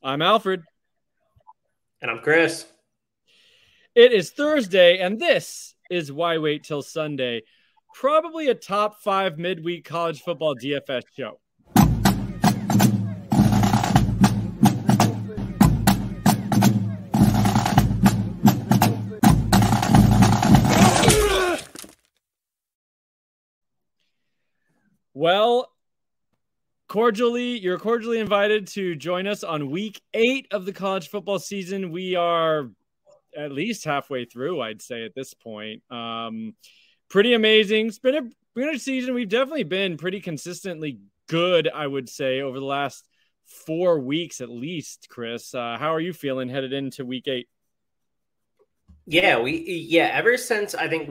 I'm Alfred. And I'm Chris. It is Thursday, and this is Why Wait Till Sunday. Probably a top 5 midweek college football DFS show. Well, you're cordially invited to join us on week 8 of the college football season. We are at least halfway through, I'd say, at this point. Pretty amazing. It's been a season. We've definitely been pretty consistently good, I would say, over the last 4 weeks at least. Chris, how are you feeling headed into week 8? Ever since I think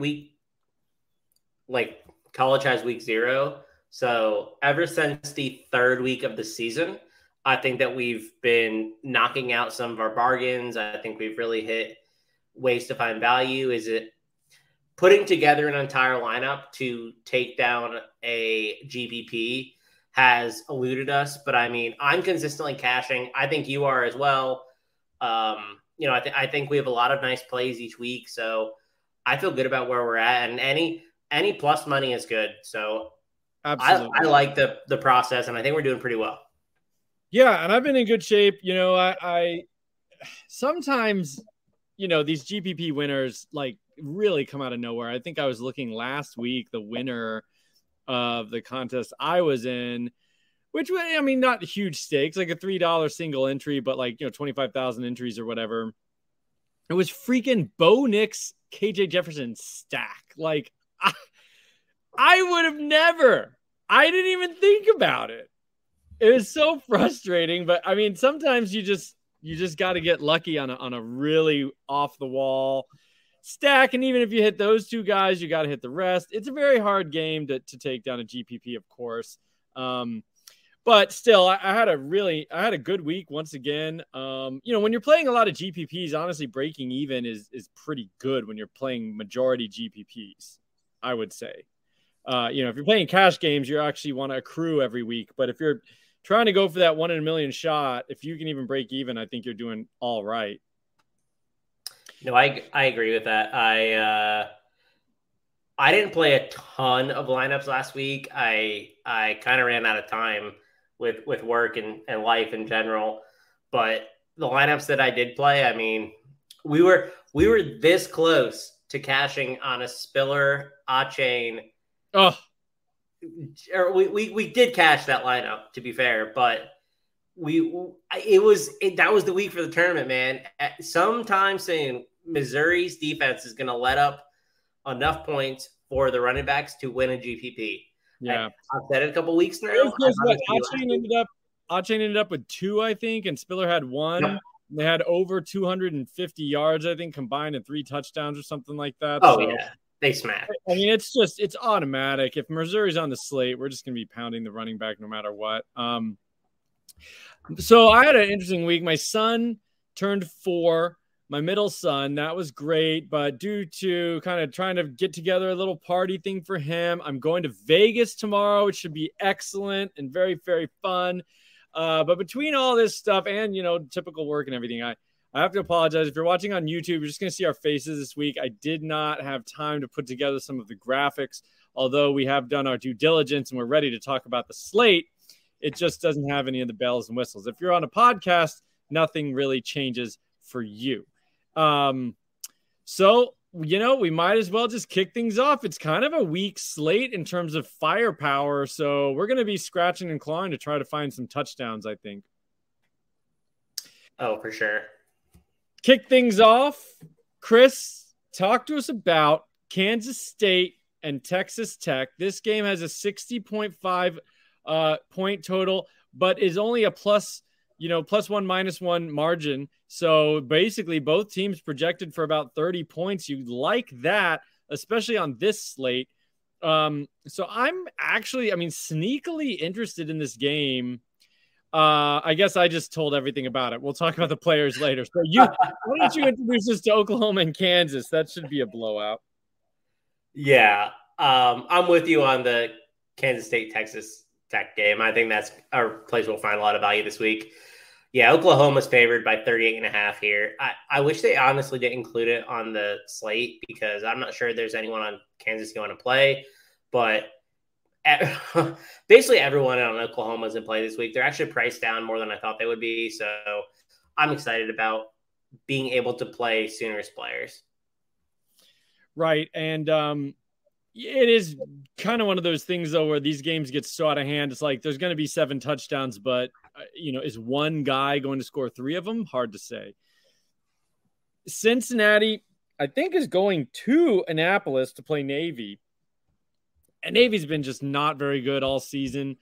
college has week 0. So ever since the 3rd week of the season, I think that we've been knocking out some of our bargains. I think we've really hit ways to find value. Is it putting together an entire lineup to take down a GPP has eluded us? But I mean, I'm consistently cashing. I think you are as well. I think we have a lot of nice plays each week. So I feel good about where we're at, and any plus money is good. So absolutely. I like the process, and I think we're doing pretty well. Yeah, and I've been in good shape. I sometimes, these GPP winners really come out of nowhere. I think I was looking last week, the winner of the contest I was in, which, I mean, not huge stakes, like a $3 single entry, but 25,000 entries or whatever. It was freaking Bo Nix, KJ Jefferson stack. I would have never. I didn't even think about it. It was so frustrating, but I mean, sometimes you just got to get lucky on a really off the wall stack, and even if you hit those two guys, you got to hit the rest. It's a very hard game to take down a GPP, of course. But still, I had a good week once again. When you're playing a lot of GPPs, honestly, breaking even is pretty good when you're playing majority GPPs, I would say. If you're playing cash games, you actually want to accrue every week. But if you're trying to go for that 1 in a million shot, if you can even break even, I think you're doing all right. No, I agree with that. I didn't play a ton of lineups last week. I kind of ran out of time with work and life in general. But the lineups that I did play, I mean, we were this close to cashing on a Spiller, A-Chain. Oh, we did cash that lineup, to be fair, but that was the week for the tournament, man. Sometime soon, Missouri's defense is going to let up enough points for the running backs to win a GPP. Yeah, I've said it a couple weeks now. A-Chain ended up with 2, I think, and Spiller had 1. Yep. They had over 250 yards, I think, combined, and 3 touchdowns or something like that. Yeah. They smash. I mean, it's automatic. If Missouri's on the slate, we're just going to be pounding the running back no matter what. So I had an interesting week. My son turned 4, my middle son. That was great. But due to kind of trying to get together a little party thing for him, I'm going to Vegas tomorrow, which should be excellent and very, very fun. But between all this stuff and, typical work and everything, I have to apologize. If you're watching on YouTube, you're just going to see our faces this week. I did not have time to put together some of the graphics, although we have done our due diligence and we're ready to talk about the slate. It just doesn't have any of the bells and whistles. If you're on a podcast, nothing really changes for you. So, we might as well just kick things off. It's kind of a weak slate in terms of firepower. So we're going to be scratching and clawing to try to find some touchdowns, I think. Oh, for sure. Kick things off. Chris, talk to us about Kansas State and Texas Tech. This game has a 60.5 point total, but is only a plus 1, -1 margin. So basically both teams projected for about 30 points. You like that, especially on this slate. So I'm actually, sneakily interested in this game. I guess I just told everything about it. We'll talk about the players later. So why don't you introduce us to Oklahoma and Kansas? That should be a blowout. Yeah. I'm with you on the Kansas State, Texas Tech game. I think that's our place we'll find a lot of value this week. Yeah, Oklahoma's favored by 38.5 here. I wish they honestly didn't include it on the slate because I'm not sure there's anyone on Kansas going to play. But basically everyone on Oklahoma's in play this week. They're actually priced down more than I thought they would be. So I'm excited about being able to play Sooners players. Right. And it is kind of one of those things, though, where these games get so out of hand. It's like there's going to be 7 touchdowns, but, is one guy going to score 3 of them? Hard to say. Cincinnati, I think, is going to Annapolis to play Navy. And Navy's been just not very good all season.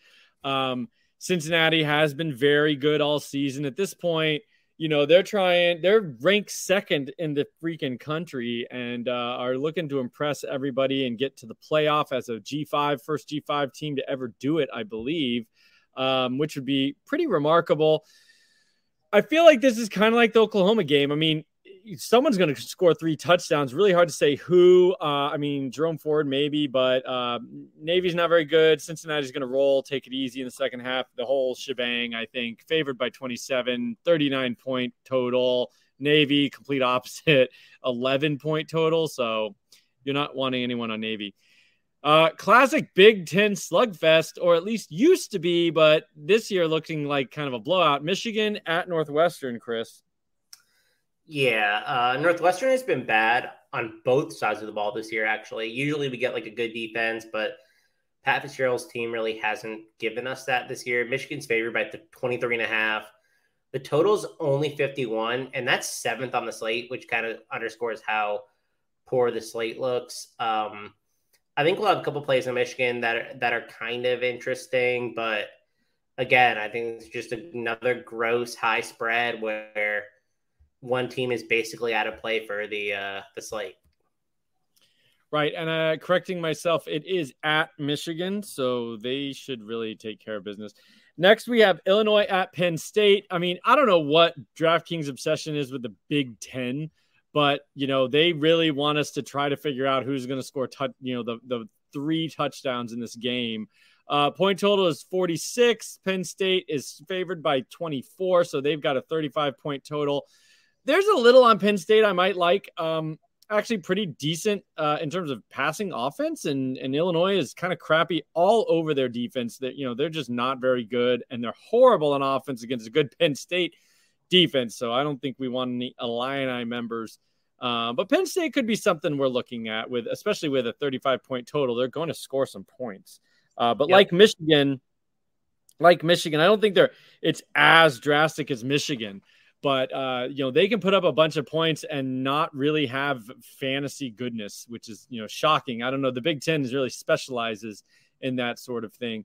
Cincinnati has been very good all season. At this point, they're ranked second in the freaking country and are looking to impress everybody and get to the playoff as a first G5 team to ever do it, I believe, which would be pretty remarkable. I feel like this is kind of like the Oklahoma game. I mean, someone's going to score 3 touchdowns. Really hard to say who. Jerome Ford maybe, but Navy's not very good. Cincinnati's going to roll, take it easy in the second half. The whole shebang, I think, favored by 27, 39-point total. Navy, complete opposite, 11-point total. So you're not wanting anyone on Navy. Classic Big Ten slugfest, or at least used to be, but this year looking like kind of a blowout. Michigan at Northwestern, Chris. Yeah, Northwestern has been bad on both sides of the ball this year, actually. Usually we get like a good defense, but Pat Fitzgerald's team really hasn't given us that this year. Michigan's favored by 23.5. The total's only 51, and that's 7th on the slate, which kind of underscores how poor the slate looks. I think we'll have a couple plays in Michigan that are kind of interesting, but again, I think it's just another gross high spread where one team is basically out of play for the slate. Right. And correcting myself, it is at Michigan, so they should really take care of business. Next, we have Illinois at Penn State. I mean, I don't know what DraftKings' obsession is with the Big Ten, but, they really want us to try to figure out who's going to score, the 3 touchdowns in this game. Point total is 46. Penn State is favored by 24, so they've got a 35-point total. There's a little on Penn State I might like. Actually pretty decent in terms of passing offense, and Illinois is kind of crappy all over their defense. That they're just not very good, and they're horrible on offense against a good Penn State defense. So I don't think we want any Illini members. But Penn State could be something we're looking at especially with a 35-point total. They're going to score some points. But yep. like Michigan, I don't think it's as drastic as Michigan. But, they can put up a bunch of points and not really have fantasy goodness, which is, shocking. I don't know. The Big Ten really specializes in that sort of thing.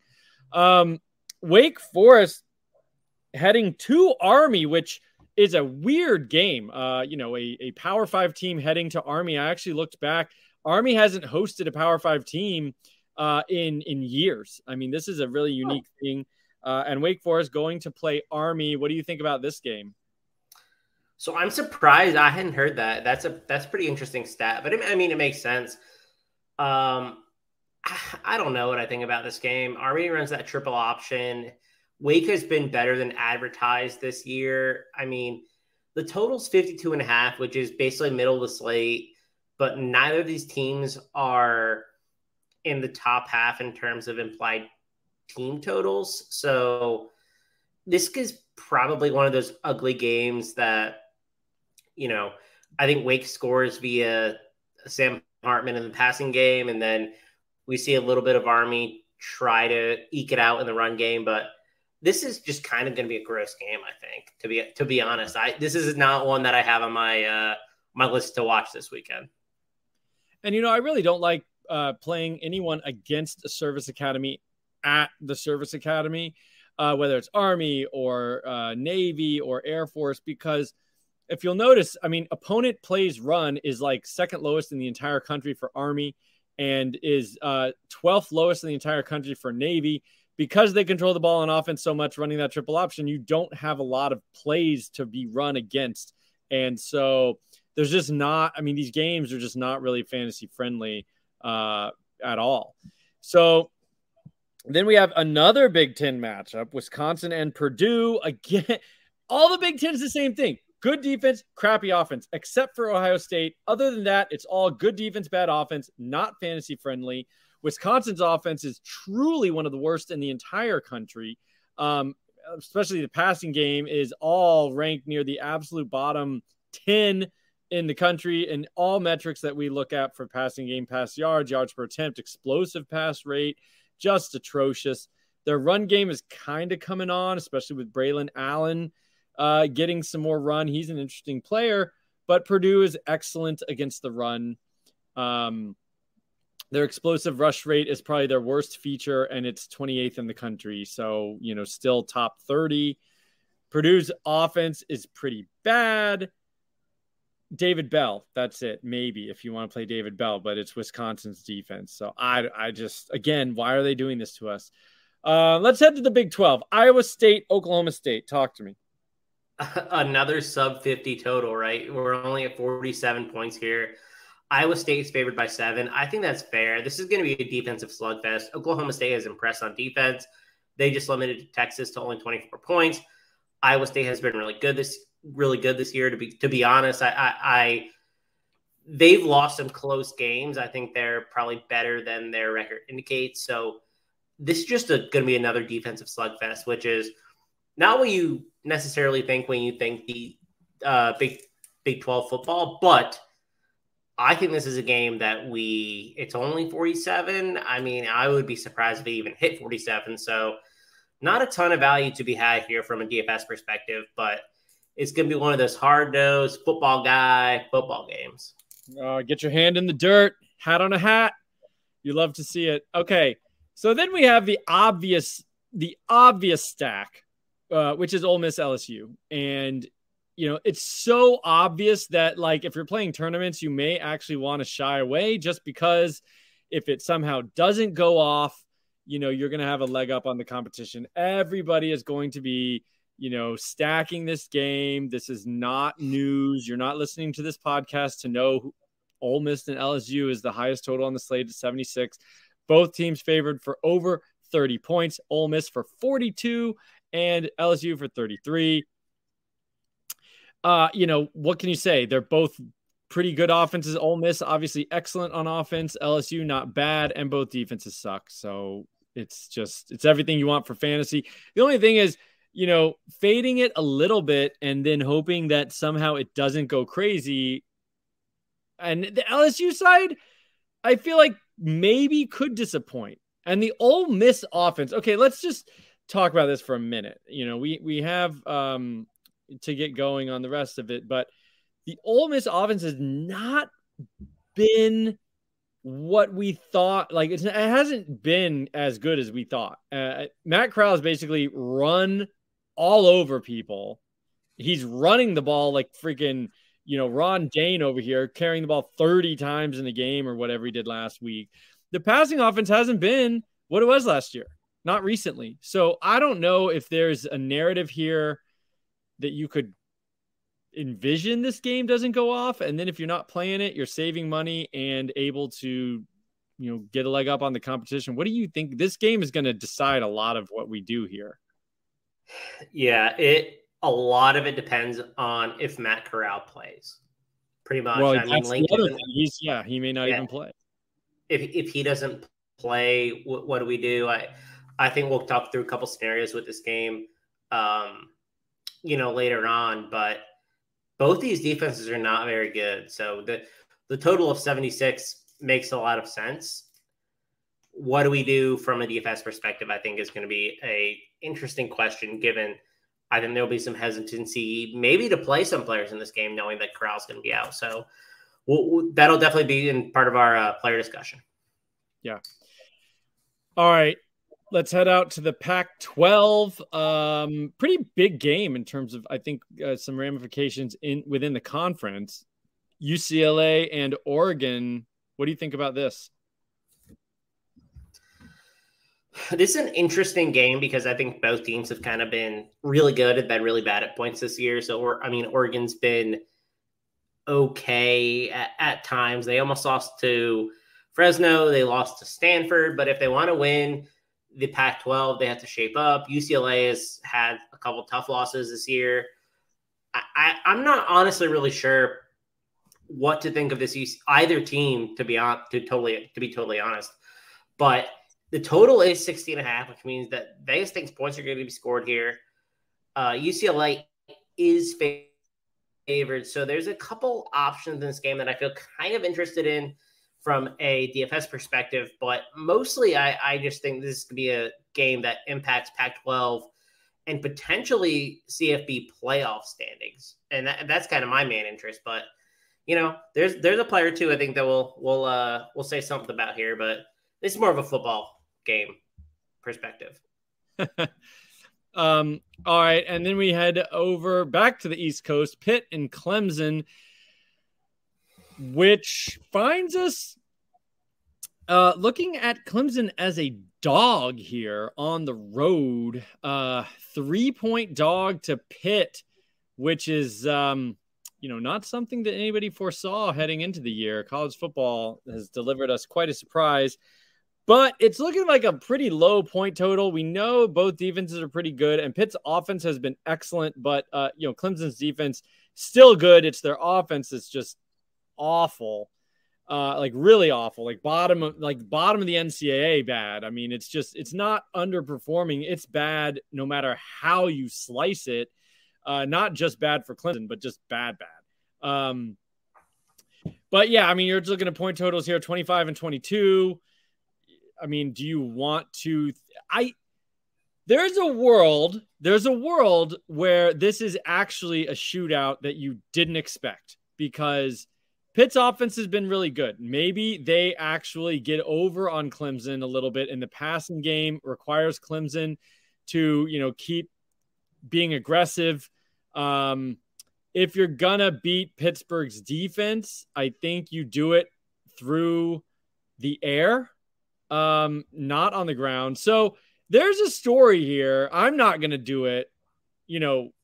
Wake Forest heading to Army, which is a weird game. A Power 5 team heading to Army. I actually looked back. Army hasn't hosted a Power 5 team in years. I mean, this is a really unique thing. And Wake Forest going to play Army. What do you think about this game? So I'm surprised I hadn't heard that. That's a pretty interesting stat, but it makes sense. I don't know what I think about this game. Army runs that triple option. Wake has been better than advertised this year. I mean, the total's 52.5, which is basically middle of the slate, but neither of these teams are in the top half in terms of implied team totals. So this is probably one of those ugly games that, I think Wake scores via Sam Hartman in the passing game, and then we see a little bit of Army try to eke it out in the run game. But this is just kind of going to be a gross game, I think, to be honest. This is not one that I have on my my list to watch this weekend. And, I really don't like playing anyone against a service academy at the service academy, whether it's Army or Navy or Air Force, because if you'll notice, opponent plays run is like second lowest in the entire country for Army and is 12th lowest in the entire country for Navy. Because they control the ball on offense so much running that triple option, you don't have a lot of plays to be run against. And so there's just not, these games are just not really fantasy friendly at all. So then we have another Big Ten matchup, Wisconsin and Purdue. Again, All the Big Ten is the same thing. Good defense, crappy offense, except for Ohio State. Other than that, it's all good defense, bad offense, not fantasy friendly. Wisconsin's offense is truly one of the worst in the entire country. Especially the passing game is all ranked near the absolute bottom 10 in the country, and all metrics that we look at for passing game, pass yards, yards per attempt, explosive pass rate, just atrocious. Their run game is kind of coming on, especially with Braylon Allen getting some more run. He's an interesting player, but Purdue is excellent against the run. Their explosive rush rate is probably their worst feature, and it's 28th in the country. So, still top 30. Purdue's offense is pretty bad. David Bell, that's it. Maybe if you want to play David Bell, but it's Wisconsin's defense. So I just, again, why are they doing this to us? Let's head to the Big 12. Iowa State, Oklahoma State. Talk to me. Another sub 50 total, right? We're only at 47 points here. Iowa State is favored by 7. I think that's fair. This is going to be a defensive slugfest. Oklahoma State has impressed on defense. They just limited Texas to only 24 points. Iowa State has been really good this year. To be honest, they've lost some close games. I think they're probably better than their record indicates. So this is just going to be another defensive slugfest, which is not what you necessarily think when you think the Big 12 football, but I think this is a game that it's only 47. I mean, I would be surprised if it even hit 47. So not a ton of value to be had here from a DFS perspective, but it's going to be one of those hard-nosed football games. Get your hand in the dirt, hat on a hat. You love to see it. Okay, so then we have the obvious stack, which is Ole Miss LSU. And, it's so obvious that, like, if you're playing tournaments, you may actually want to shy away just because if it somehow doesn't go off, you're going to have a leg up on the competition. Everybody is going to be, stacking this game. This is not news. You're not listening to this podcast to know Ole Miss and LSU is the highest total on the slate at 76. Both teams favored for over 30 points. Ole Miss for 42 and LSU for 33. What can you say? They're both pretty good offenses. Ole Miss, obviously excellent on offense. LSU, not bad. And both defenses suck. So it's everything you want for fantasy. The only thing is, fading it a little bit and then hoping that somehow it doesn't go crazy. And the LSU side, I feel like maybe could disappoint. And the Ole Miss offense. Okay, let's just talk about this for a minute. We have to get going on the rest of it, but the Ole Miss offense has not been what we thought. Like it hasn't been as good as we thought. Matt Corral has basically run all over people. He's running the ball like freaking, Ron Dane over here, carrying the ball 30 times in the game or whatever he did last week. The passing offense hasn't been what it was last year, not recently. So I don't know if there's a narrative here that you could envision this game doesn't go off. And then if you're not playing it, you're saving money and able to, get a leg up on the competition. What do you think? This game is going to decide a lot of what we do here. Yeah, a lot of it depends on if Matt Corral plays. Pretty much. Well, he may not even play. If he doesn't play, what do we do? I think we'll talk through a couple scenarios with this game, later on. But both these defenses are not very good. So the total of 76 makes a lot of sense. What do we do from a DFS perspective? I think is going to be a interesting question, given I think there'll be some hesitancy maybe to play some players in this game, knowing that Corral's going to be out. So that'll definitely be in part of our player discussion. Yeah. All right. Let's head out to the Pac-12. Pretty big game in terms of, I think, some ramifications within the conference. UCLA and Oregon. What do you think about this? This is an interesting game because I think both teams have kind of been really good and been really bad at points this year. So, Oregon's been okay at times. They almost lost to Fresno. They lost to Stanford. But if they want to win the Pac-12, they have to shape up. UCLA has had a couple tough losses this year. I'm not honestly really sure what to think of this either team, to be totally honest. But the total is 60.5, which means that Vegas thinks points are going to be scored here. UCLA is favored, so there's a couple options in this game that I feel kind of interested in from a DFS perspective, but mostly I just think this could be a game that impacts Pac-12 and potentially CFB playoff standings, and that's kind of my main interest. But there's a player or two I think that we'll say something about here, but this is more of a football game perspective. All right, and then we head over back to the East Coast, Pitt and Clemson, which finds us looking at Clemson as a dog here on the road. 3-point dog to Pitt, which is not something that anybody foresaw heading into the year. College football has delivered us quite a surprise. But it's looking like a pretty low point total. We know both defenses are pretty good, and Pitt's offense has been excellent, but Clemson's defense still good. It's their offense that's just awful, like really awful, like bottom of the NCAA bad. I mean, it's not underperforming. It's bad no matter how you slice it. Not just bad for Clemson, but just bad. But yeah, I mean, you're looking at point totals here, 25 and 22. I mean, do you want to? There's a world where this is actually a shootout that you didn't expect, because Pitt's offense has been really good. Maybe they actually get over on Clemson a little bit, and the passing game requires Clemson to, keep being aggressive. If you're gonna beat Pittsburgh's defense, I think you do it through the air. Not on the ground. So there's a story here. I'm not going to do it,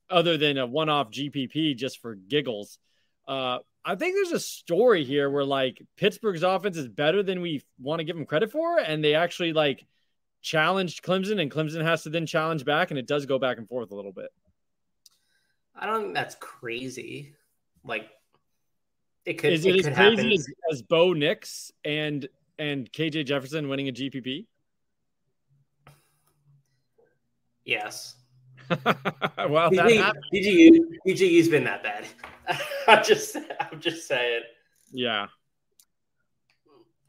other than a one-off GPP just for giggles. I think there's a story here where Pittsburgh's offense is better than we want to give them credit for. And they actually challenged Clemson, and Clemson has to then challenge back. And it does go back and forth a little bit. I don't think that's crazy. It could, is it as crazy as Bo Nix and KJ Jefferson winning a GPP? Yes. Well, PGU's been that bad. I'm just saying. Yeah.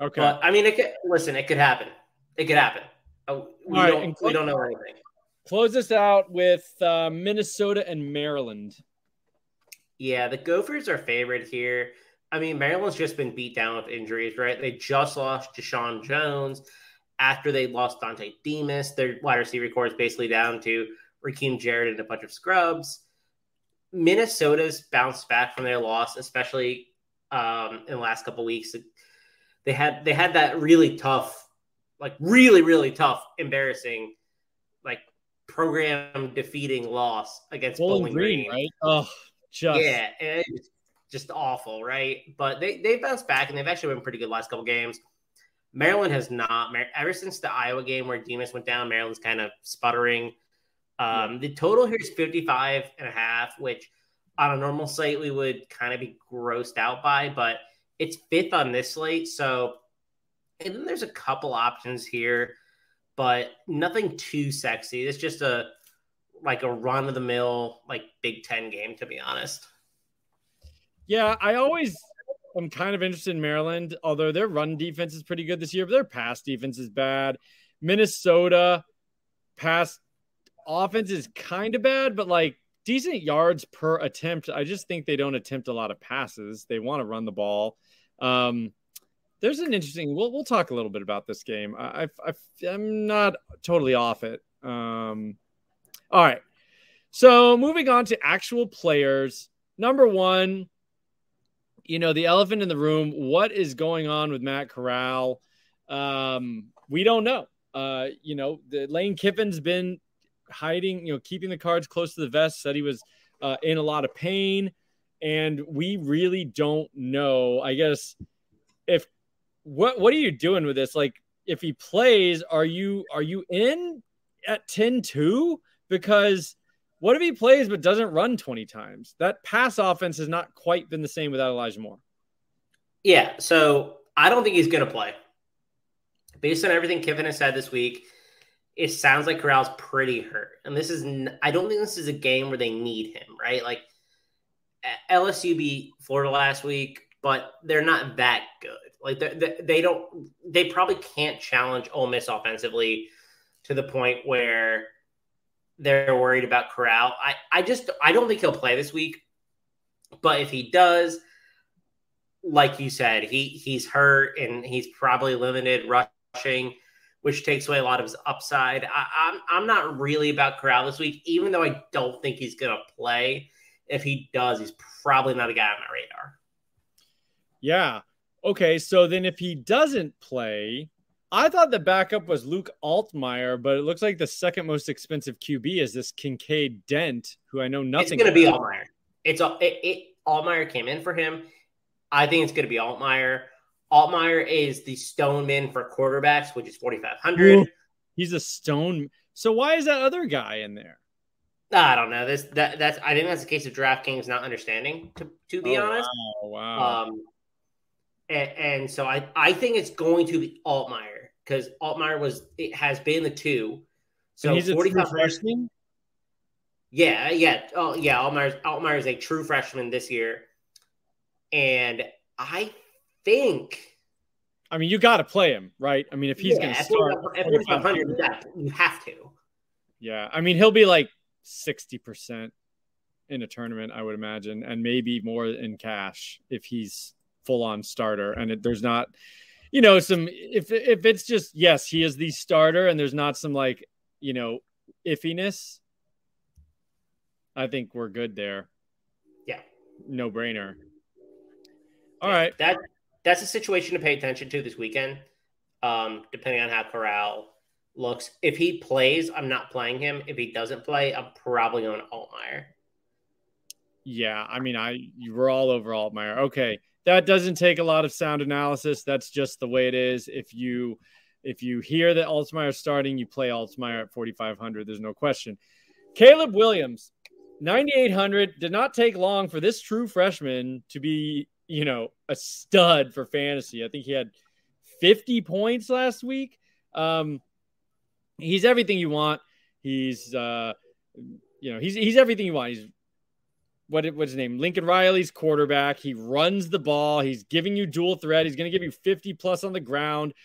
Okay. But I mean, it could happen. It could happen. We don't know anything. Close this out with Minnesota and Maryland. Yeah, the Gophers are favored here. I mean, Maryland's just been beat down with injuries, right? They just lost Deshaun Jones after they lost Dante Demas. Their wide receiver core is basically down to Raheem Jarrett and a bunch of scrubs. Minnesota's bounced back from their loss, especially in the last couple of weeks. They had that really tough, really tough, embarrassing, program defeating loss against Bowling Green, right? Oh, yeah, it's just awful, right? But they bounced back, and they've actually been pretty good last couple games. Maryland has not. Ever since the Iowa game where Demas went down, Maryland's kind of sputtering. The total here is 55.5, which on a normal slate we would kind of be grossed out by, but it's fifth on this slate. So, and then there's a couple options here, but nothing too sexy. It's just a run of the mill, Big Ten game, to be honest. Yeah, I'm kind of interested in Maryland, although their run defense is pretty good this year, but their pass defense is bad. Minnesota pass offense is kind of bad, but decent yards per attempt. I just think they don't attempt a lot of passes. They want to run the ball. There's an interesting. We'll talk a little bit about this game. I'm not totally off it. All right. So moving on to actual players. Number one, the elephant in the room. What is going on with Matt Corral? We don't know. The Lane Kiffin's been hiding, keeping the cards close to the vest, said he was in a lot of pain, and we really don't know. I guess what are you doing with this? If he plays, are you in at 10-2? Because What if he plays but doesn't run 20 times? That pass offense has not quite been the same without Elijah Moore. Yeah, so I don't think he's going to play. Based on everything Kiffin has said this week, it sounds like Corral's pretty hurt. And I don't think this is a game where they need him, right? Like LSU beat Florida last week, but they're not that good. Like they probably can't challenge Ole Miss offensively to the point where they're worried about Corral. I don't think he'll play this week, but if he does, like you said, he's hurt and he's probably limited rushing, which takes away a lot of his upside. I'm not really about Corral this week, even though I don't think he's going to play. If he does, he's probably not a guy on my radar. Yeah. Okay, so then if he doesn't play, I thought the backup was Luke Altmaier, but it looks like the second most expensive QB is this Kincaid Dent, who I know nothing about. It's going to be Altmaier. Altmaier came in for him. I think it's going to be Altmaier. Altmaier is the Stoneman for quarterbacks, which is 4,500. He's a stone. So why is that other guy in there? I don't know. I think that's a case of DraftKings not understanding, to be honest. Wow. And so I think it's going to be Altmaier because Altmaier has been the 2. So and he's a true freshman? Yeah. Oh, yeah. Altmaier is a true freshman this year. And I think. I mean, you got to play him, right? I mean, if he's going to start. At 4,500, you have to. Yeah. I mean, he'll be like 60% in a tournament, I would imagine, and maybe more in cash if he's full-on starter. And there's not, some if it's just, yes, he is the starter and there's not some iffiness, I think we're good there. Yeah. No brainer. All right. That's a situation to pay attention to this weekend, depending on how Corral looks. If he plays, I'm not playing him. If he doesn't play, I'm probably going Altmaier. Yeah, I mean, you were all over Altmaier. Okay, that doesn't take a lot of sound analysis. That's just the way it is. If you hear that Altmaier's starting, you play Altmaier at 4,500. There's no question. Caleb Williams, 9,800. Did not take long for this true freshman to be, a stud for fantasy. I think he had 50 points last week. He's everything you want. He's he's everything you want. He's what's his name? Lincoln Riley's quarterback. He runs the ball. He's giving you dual threat. He's going to give you 50 plus on the ground,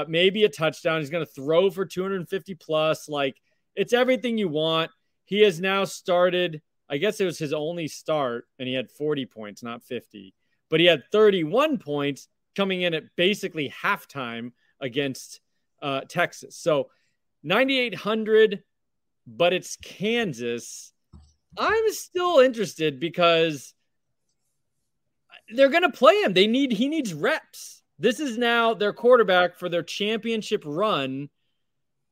maybe a touchdown. He's going to throw for 250 plus. Like, it's everything you want. He has now started, I guess it was his only start, and he had 40 points, not 50. But he had 31 points coming in at basically halftime against Texas. So 9,800, but it's Kansas. I'm still interested because they're going to play him. He needs reps. This is now their quarterback for their championship run.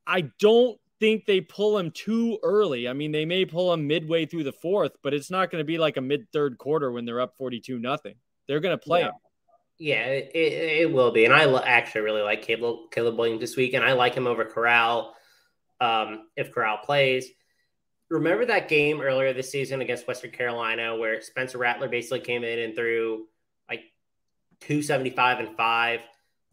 I don't think they pull him too early. I mean, they may pull him midway through the fourth, but it's not going to be like a mid-third quarter when they're up 42-0. They're going to play him. Yeah, it will be. And I actually really like Caleb Williams this week, and I like him over Corral if Corral plays. Remember that game earlier this season against Western Carolina where Spencer Rattler basically came in and threw like 275 and 5?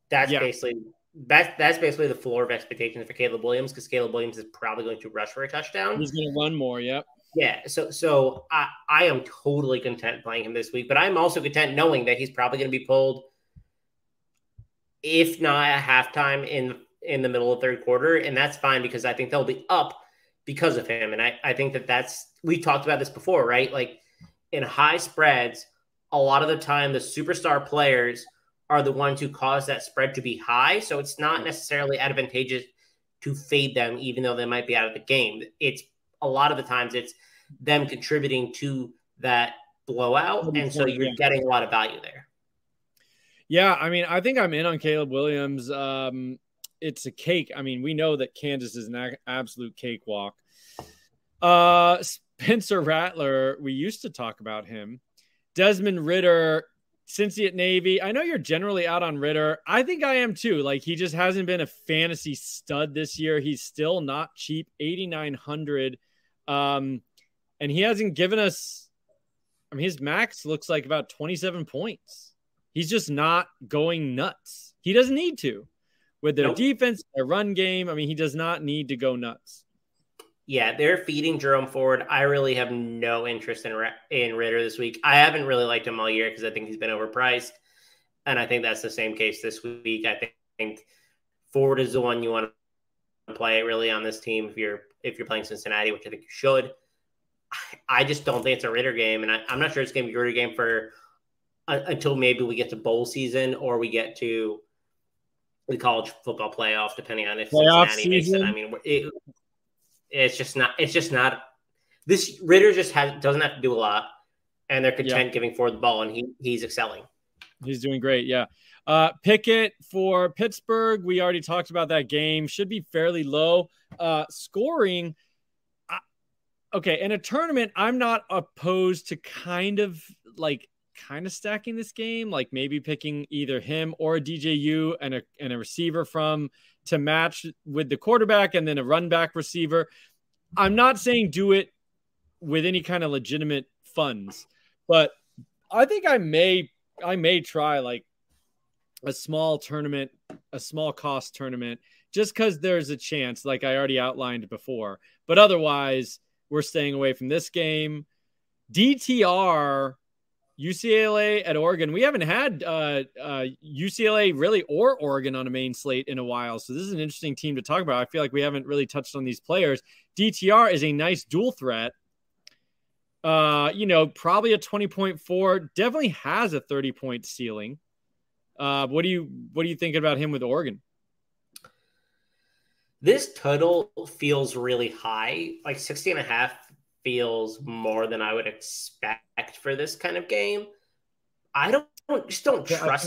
That's basically the floor of expectations for Caleb Williams because Caleb Williams is probably going to rush for a touchdown. He's going to run more, yep. Yeah, so I am totally content playing him this week, but I'm also content knowing that he's probably going to be pulled, if not at halftime in the middle of third quarter, and that's fine because I think they'll be up because of him. And I think we talked about this before, right? Like in high spreads, a lot of the time the superstar players are the ones who cause that spread to be high. So it's not necessarily advantageous to fade them, even though they might be out of the game. It's a lot of the times it's them contributing to that blowout. And so you're getting a lot of value there. Yeah. I mean, I think I'm in on Caleb Williams. It's a cake. I mean, we know that Kansas is an absolute cakewalk. Spencer Rattler, we used to talk about him. Desmond Ridder, Cincy at Navy. I know you're generally out on Ridder. I think I am too. Like, he just hasn't been a fantasy stud this year. He's still not cheap, 8,900. And he hasn't given us, I mean, his max looks like about 27 points. He's just not going nuts. He doesn't need to. With their defense, their run game, I mean, he does not need to go nuts. Yeah, they're feeding Jerome Ford. I really have no interest in Ritter this week. I haven't really liked him all year because I think he's been overpriced. And I think that's the same case this week. I think Ford is the one you want to play really on this team if you're playing Cincinnati, which I think you should. I just don't think it's a Ritter game, and I'm not sure it's going to be a Ritter game for until maybe we get to bowl season or we get to the college football playoff, depending on if Cincinnati makes it. I mean, it's just not. This Ritter just doesn't have to do a lot, and they're content giving Ford the ball, and he's excelling. He's doing great, yeah. Pickett for Pittsburgh, we already talked about that game. Should be fairly low. Scoring, okay, in a tournament, I'm not opposed to kind of stacking this game, like maybe picking either him or a DJU and a receiver to match with the quarterback and then a run back receiver. I'm not saying do it with any kind of legitimate funds, but I think I may try like a small tournament, a small cost tournament, just because there's a chance, like I already outlined before. But otherwise, we're staying away from this game. DTR, UCLA at Oregon. We haven't had UCLA really or Oregon on a main slate in a while. So this is an interesting team to talk about. I feel like we haven't really touched on these players. DTR is a nice dual threat. Probably a 20.4, definitely has a 30-point ceiling. What do you think about him with Oregon? This total feels really high. Like 60.5 feels more than I would expect for this kind of game. I don't trust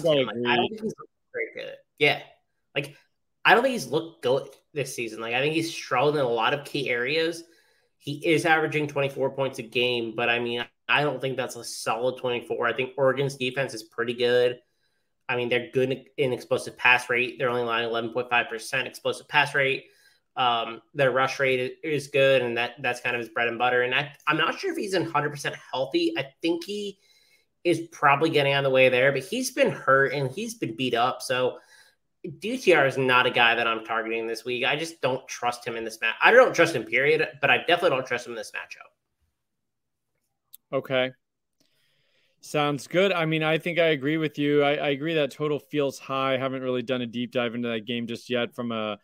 him. I don't think he's very good. Yeah. Like, I don't think he's looked good this season. Like, I think he's struggled in a lot of key areas. He is averaging 24 points a game, but I mean, I don't think that's a solid 24. I think Oregon's defense is pretty good. I mean, they're good in explosive pass rate. They're only allowing 11.5% explosive pass rate. Their rush rate is good, and that's kind of his bread and butter. And I'm not sure if he's 100% healthy. I think he is probably getting on the way there, but he's been hurt and he's been beat up. So DTR is not a guy that I'm targeting this week. I just don't trust him in this match. I don't trust him, period, but I definitely don't trust him in this matchup. Okay. Sounds good. I mean, I think I agree with you. I agree that total feels high. I haven't really done a deep dive into that game just yet from a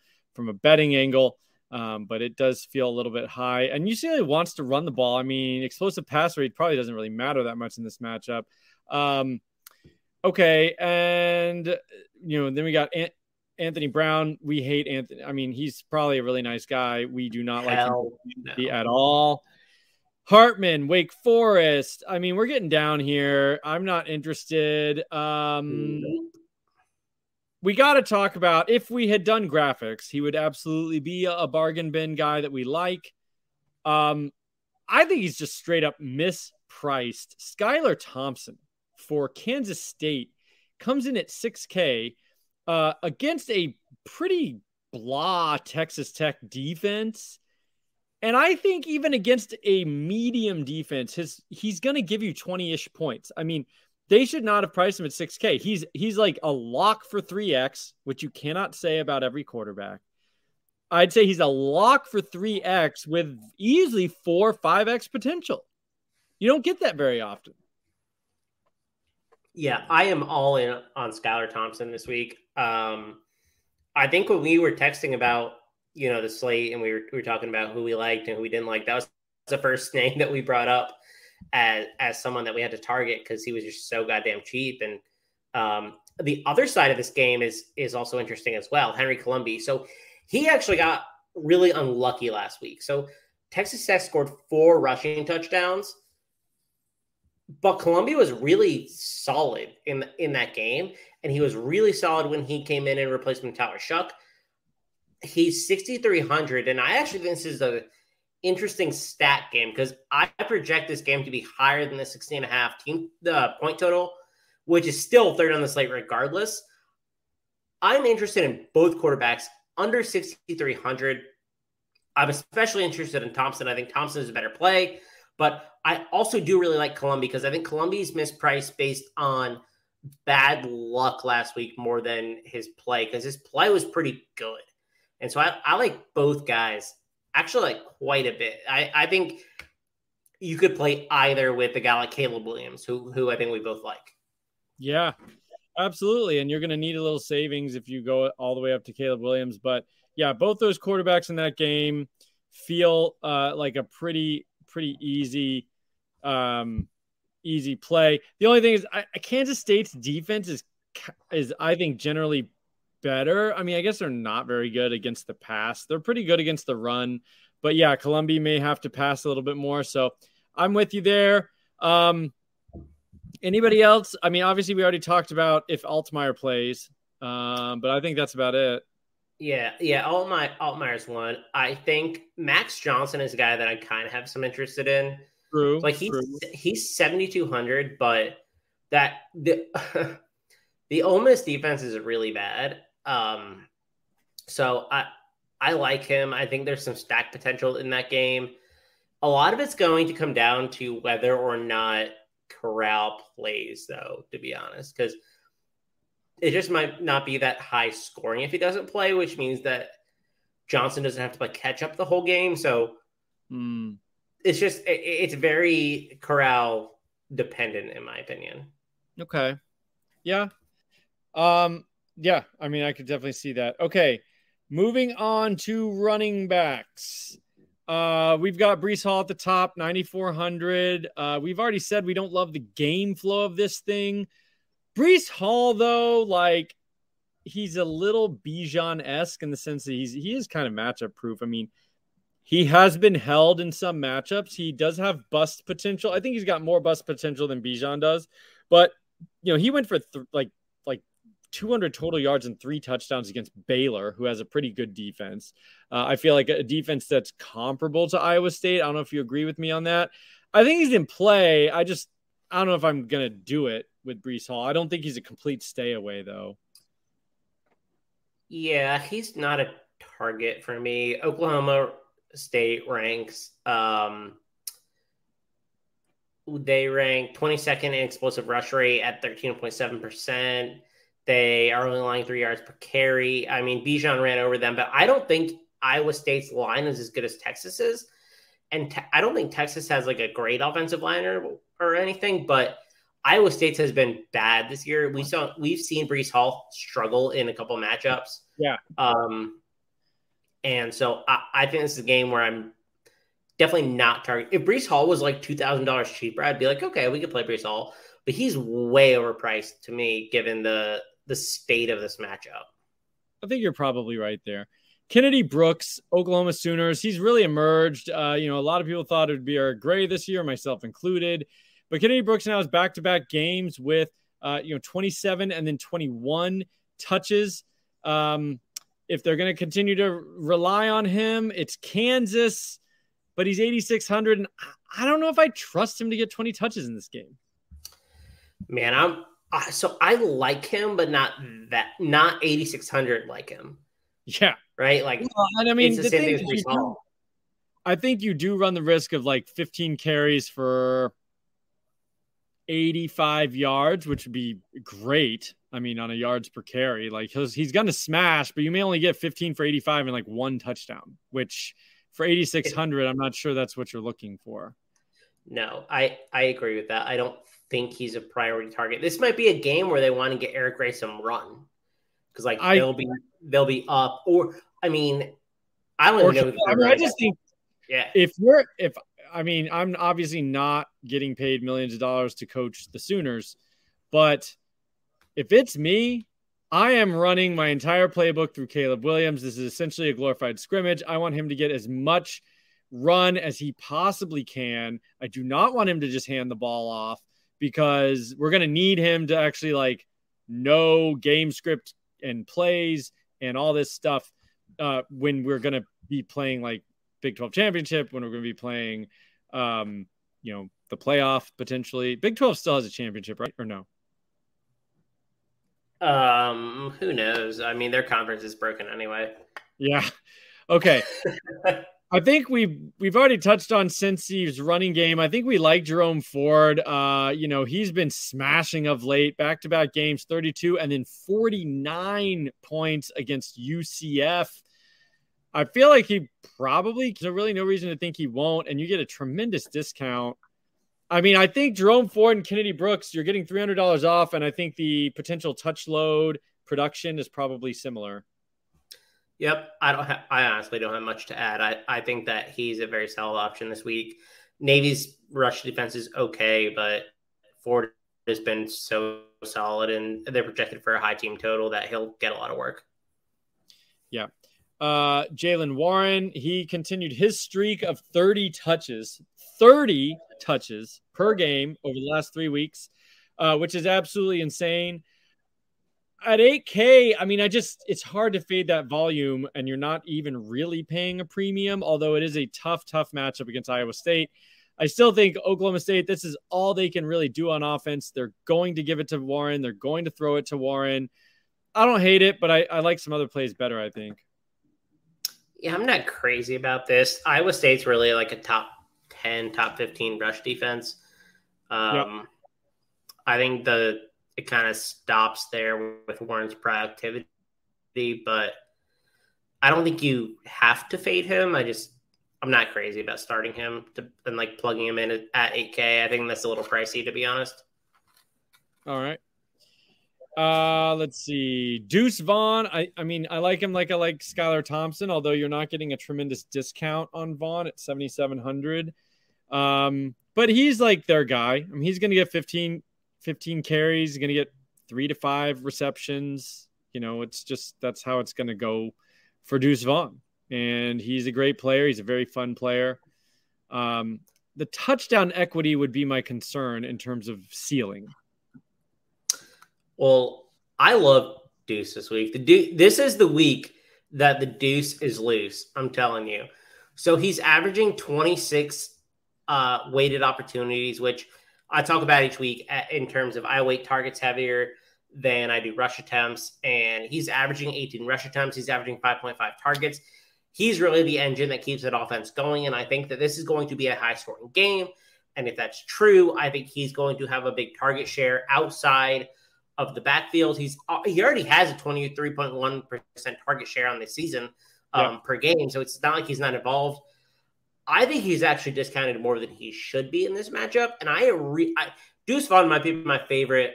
betting angle, but it does feel a little bit high. And UCLA wants to run the ball. I mean, explosive pass rate probably doesn't really matter that much in this matchup. Okay, and then we got Anthony Brown. We hate Anthony. I mean, he's probably a really nice guy. We do not like him at all. Hartman, Wake Forest. I mean, we're getting down here. I'm not interested. We got to talk about, if we had done graphics, he would absolutely be a bargain bin guy that we like. I think he's just straight up mispriced. Skylar Thompson for Kansas State comes in at $6K against a pretty blah Texas Tech defense. And I think even against a medium defense, he's going to give you 20-ish points. I mean, they should not have priced him at $6K. He's like a lock for 3X, which you cannot say about every quarterback. I'd say he's a lock for 3X with easily 4, 5X potential. You don't get that very often. Yeah, I am all in on Skylar Thompson this week. I think when we were texting about the slate and we were talking about who we liked and who we didn't like, that was the first name that we brought up as someone that we had to target because he was just so goddamn cheap. And the other side of this game is also interesting as well. Henry Colombi. So he actually got really unlucky last week. So Texas Tech scored 4 rushing touchdowns, but Colombi was really solid in that game. And he was really solid when he came in replacement Tyler Shuck. He's 6,300, and I actually think this is an interesting stat game because I project this game to be higher than the 16.5 the point total, which is still third on the slate regardless. I'm interested in both quarterbacks under 6,300. I'm especially interested in Thompson. I think Thompson is a better play, But I also do really like Columbia because I think Columbia's mispriced based on bad luck last week more than his play, because his play was pretty good. And so I like both guys actually like quite a bit. I think you could play either with a guy like Caleb Williams, who I think we both like. Yeah, absolutely. And you're going to need a little savings if you go all the way up to Caleb Williams. But yeah, both those quarterbacks in that game feel like a pretty easy easy play. The only thing is Kansas State's defense is I think generally better. I mean, I guess they're not very good against the pass. They're pretty good against the run. But yeah, Columbia may have to pass a little bit more. So I'm with you there. Anybody else? I mean, obviously we already talked about if Altmaier plays, but I think that's about it. Yeah. Altmaier's one. I think Max Johnson is a guy that I kind of have some interest in. True. Like he's 7,200, but that the the Ole Miss defense is really bad. So I like him. I think there's some stack potential in that game. A lot of it's going to come down to whether or not Corral plays, though, to be honest, because it just might not be that high scoring if he doesn't play, which means that Johnson doesn't have to catch up the whole game. So it's very Corral dependent, in my opinion. Okay. Yeah. Yeah. I mean, I could definitely see that. Okay. Moving on to running backs. We've got Breece Hall at the top, 9,400. We've already said we don't love the game flow of this thing. Breece Hall, though, like he's a little Bijan-esque in the sense that he is kind of matchup proof. I mean, he has been held in some matchups. He does have bust potential. I think he's got more bust potential than Bijan does, but he went for like 200 total yards and 3 touchdowns against Baylor, who has a pretty good defense. I feel like a defense that's comparable to Iowa State. I don't know if you agree with me on that. I think he's in play. I don't know if I'm going to do it with Breece Hall. I don't think he's a complete stay away, though. Yeah, he's not a target for me. Oklahoma State ranks. They rank 22nd in explosive rush rate at 13.7%. They are only allowing 3 yards per carry. I mean, Bijan ran over them, but I don't think Iowa State's line is as good as Texas's. And I don't think Texas has like a great offensive line or anything, but Iowa State's has been bad this year. We've seen Breece Hall struggle in a couple of matchups. Yeah. And so I think this is a game where I'm definitely not target. If Breece Hall was like $2,000 cheaper, I'd be like, okay, we could play Breece Hall. But he's way overpriced to me, given the state of this matchup. I think you're probably right there. Kennedy Brooks, Oklahoma Sooners. He's really emerged. A lot of people thought it would be Eric Gray this year, myself included. But Kennedy Brooks now has back-to-back games with, 27 and then 21 touches. If they're going to continue to rely on him, it's Kansas, but he's 8,600. And I don't know if I trust him to get 20 touches in this game. Man, I like him, but not 8,600 like him. Yeah. Right. Like, and I mean, it's the same thing as Breece Hall. I think you do run the risk of like 15 carries for 85 yards, which would be great. I mean, on a yards per carry, like he's going to smash, but you may only get 15 for 85 and like 1 touchdown, which for 8,600, I'm not sure that's what you're looking for. No, I agree with that. I don't think he's a priority target. This might be a game where they want to get Eric Gray some run, because like they'll be up, or I mean, I don't even know. I just think, I'm obviously not getting paid millions of dollars to coach the Sooners, but if it's me, I am running my entire playbook through Caleb Williams. This is essentially a glorified scrimmage. I want him to get as much run as he possibly can. I do not want him to just hand the ball off, because we're going to need him to actually know game script and plays and all this stuff when we're going to be playing like Big 12 championship, when we're going to be playing, the playoff potentially. Big 12 still has a championship, right? Or no? Who knows? I mean, their conference is broken anyway. Yeah. Okay. I think we've already touched on Cincy's running game. I think we like Jerome Ford. He's been smashing of late, back-to-back games, 32 and then 49 points against UCF. I feel like he probably, there's really no reason to think he won't, and you get a tremendous discount. I mean, I think Jerome Ford and Kennedy Brooks, you're getting $300 off, and I think the potential touch load production is probably similar. Yep. I honestly don't have much to add. I think that he's a very solid option this week. Navy's rush defense is okay, but Ford has been so solid, and they're projected for a high team total that he'll get a lot of work. Yeah. Jaylen Warren, he continued his streak of 30 touches per game over the last 3 weeks, which is absolutely insane. At 8K, I mean, it's hard to fade that volume, and you're not even really paying a premium, although it is a tough matchup against Iowa State. I still think Oklahoma State, this is all they can really do on offense. They're going to give it to Warren. They're going to throw it to Warren. I don't hate it, but I like some other plays better, I think. Yeah, I'm not crazy about this. Iowa State's really like a top 10, top 15 rush defense. Yep. I think it kind of stops there with Warren's productivity, but I don't think you have to fade him. I'm not crazy about starting him and like plugging him in at 8K. I think that's a little pricey, to be honest. All right. Let's see. Deuce Vaughn. I mean, I like him like I like Skylar Thompson, although you're not getting a tremendous discount on Vaughn at 7,700. But he's like their guy. I mean, he's going to get 15 carries. He's going to get 3 to 5 receptions. That's how it's going to go for Deuce Vaughn. And he's a great player. He's a very fun player. The touchdown equity would be my concern in terms of ceiling. Well, I love Deuce this week. This is the week that the Deuce is loose, I'm telling you. So he's averaging 26 weighted opportunities, which I talk about each week in terms of I weight targets heavier than I do rush attempts. And he's averaging 18 rush attempts. He's averaging 5.5 targets. He's really the engine that keeps that offense going. And I think that this is going to be a high-scoring game. And if that's true, I think he's going to have a big target share outside of the backfield. He already has a 23.1% target share on the season per game. So it's not like he's not involved. I think he's actually discounted more than he should be in this matchup. And Deuce Vaughn might be my favorite